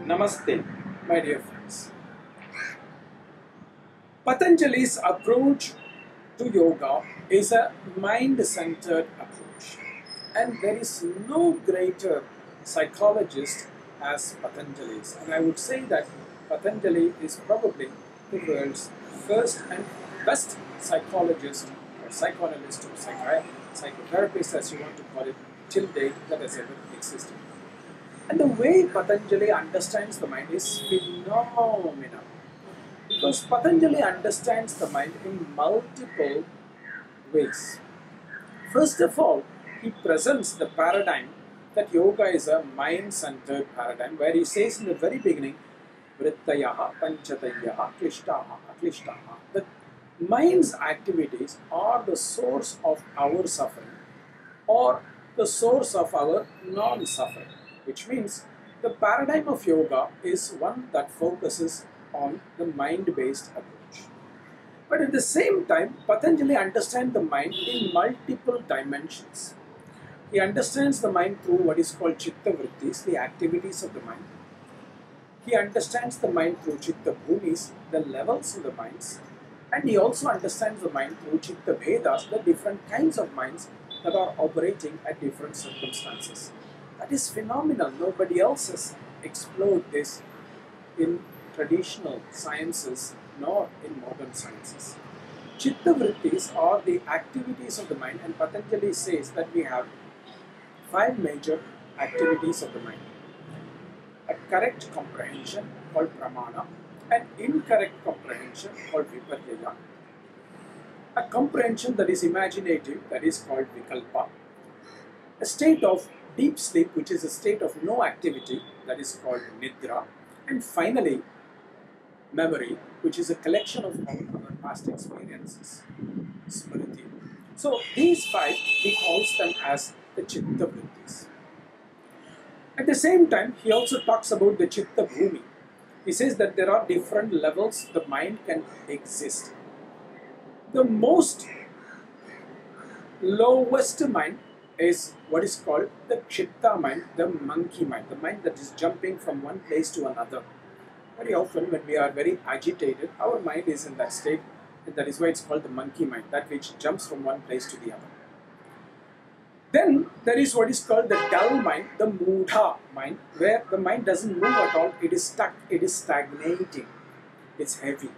Namaste, my dear friends. Patanjali's approach to yoga is a mind-centered approach, and there is no greater psychologist as Patanjali's. And I would say that Patanjali is probably the world's first and best psychologist or psychoanalyst or psychotherapist, as you want to call it, till date that has ever existed. And the way Patanjali understands the mind is phenomenal, because Patanjali understands the mind in multiple ways. First of all, he presents the paradigm that yoga is a mind-centered paradigm, where he says in the very beginning, Vrittayaha, Panchatayaha, Klishtaha, Aklishtaha. The mind's activities are the source of our suffering or the source of our non-suffering. Which means the paradigm of yoga is one that focuses on the mind-based approach. But at the same time, Patanjali understands the mind in multiple dimensions. He understands the mind through what is called Chittamiritis, the activities of the mind. He understands the mind through Chittabhumis, the levels of the minds. And he also understands the mind through Chittabhedas, the different kinds of minds that are operating at different circumstances. That is phenomenal. Nobody else has explored this in traditional sciences nor in modern sciences. Chittavrittis are the activities of the mind, and Patanjali says that we have 5 major activities of the mind. A correct comprehension called pramana, an incorrect comprehension called viparyaya, a comprehension that is imaginative, that is called vikalpa, a state of deep sleep, which is a state of no activity, that is called nidra, and finally memory, which is a collection of all our past experiences, smriti. So these 5, he calls them as the chittavrittis. At the same time, he also talks about the Chittabhumi. He says that there are different levels the mind can exist. The most lowest mind is what is called the chitta mind, the monkey mind, the mind that is jumping from one place to another. Very often when we are very agitated, our mind is in that state, and that is why it's called the monkey mind, that which jumps from one place to the other. Then there is what is called the dull mind, the mudha mind, where the mind doesn't move at all, it is stuck, it is stagnating, it's heavy.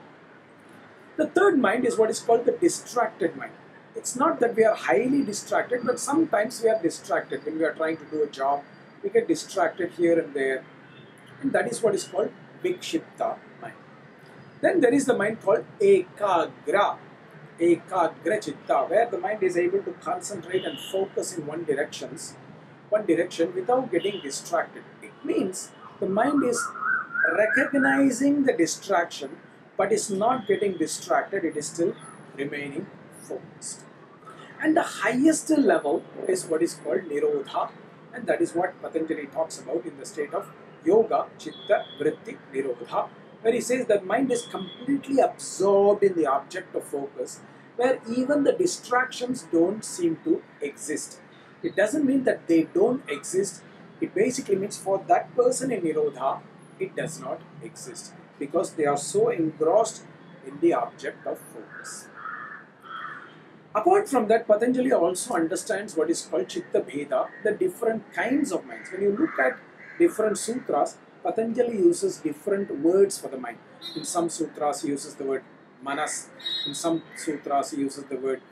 The third mind is what is called the distracted mind. It's not that we are highly distracted, but sometimes we are distracted. When we are trying to do a job, we get distracted here and there. And that is what is called vikshipta mind. Then there is the mind called ekagra chitta, where the mind is able to concentrate and focus in one direction without getting distracted. It means the mind is recognizing the distraction, but is not getting distracted, it is still remaining focused. And the highest level is what is called nirodha, and that is what Patanjali talks about in the state of yoga, chitta, vritti, nirodha, where he says that mind is completely absorbed in the object of focus, where even the distractions don't seem to exist. It doesn't mean that they don't exist, it basically means for that person in nirodha, it does not exist, because they are so engrossed in the object of focus. Apart from that, Patanjali also understands what is called Chitta Bheda, the different kinds of minds. When you look at different sutras, Patanjali uses different words for the mind. In some sutras, he uses the word manas. In some sutras, he uses the word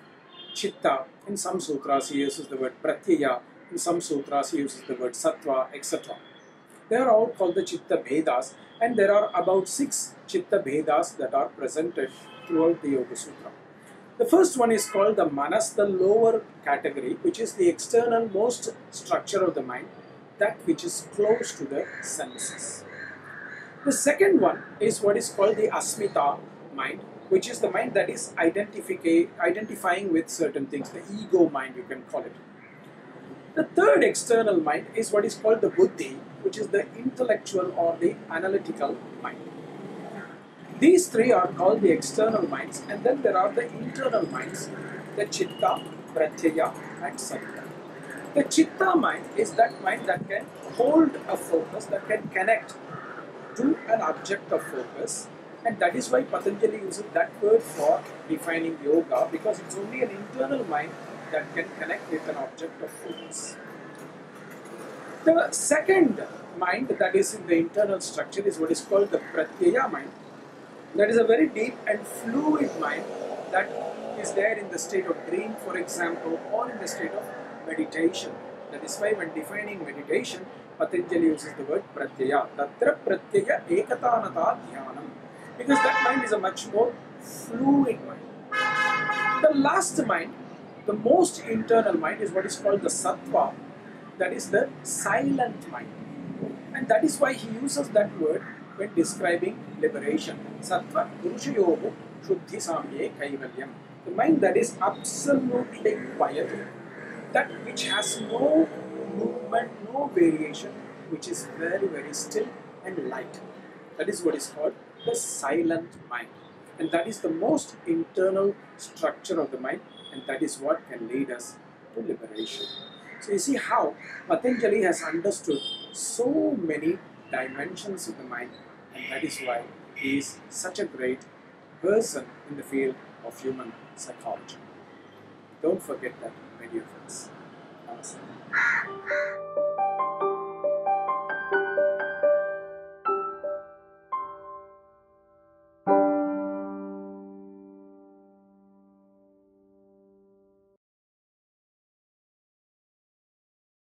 chitta. In some sutras, he uses the word pratyaya. In some sutras, he uses the word sattva, etc. They are all called the Chitta Bhedas, and there are about 6 Chitta Bhedas that are presented throughout the Yoga Sutra. The first one is called the manas, the lower category, which is the external most structure of the mind, that which is close to the senses. The second one is what is called the asmita mind, which is the mind that is identifying with certain things, the ego mind you can call it. The third external mind is what is called the buddhi, which is the intellectual or the analytical mind. These 3 are called the external minds, and then there are the internal minds, the chitta, pratyaya and sattva. The chitta mind is that mind that can hold a focus, that can connect to an object of focus, and that is why Patanjali uses that word for defining yoga, because it's only an internal mind that can connect with an object of focus. The second mind that is in the internal structure is what is called the pratyaya mind. That is a very deep and fluid mind that is there in the state of dream, for example, or in the state of meditation. That is why when defining meditation, Patanjali uses the word pratyaya. Tatra pratyaya ekatanata dhyanam. Because that mind is a much more fluid mind. The last mind, the most internal mind, is what is called the sattva. That is the silent mind. And that is why he uses that word when describing liberation. Sattva purushayoho shuddhi samye kaivalyam. The mind that is absolutely quiet, that which has no movement, no variation, which is very, very still and light. That is what is called the silent mind. And that is the most internal structure of the mind, and that is what can lead us to liberation. So you see how Patanjali has understood so many dimensions of the mind, and that is why he is such a great person in the field of human psychology. Don't forget that, my dear friends. Namaste.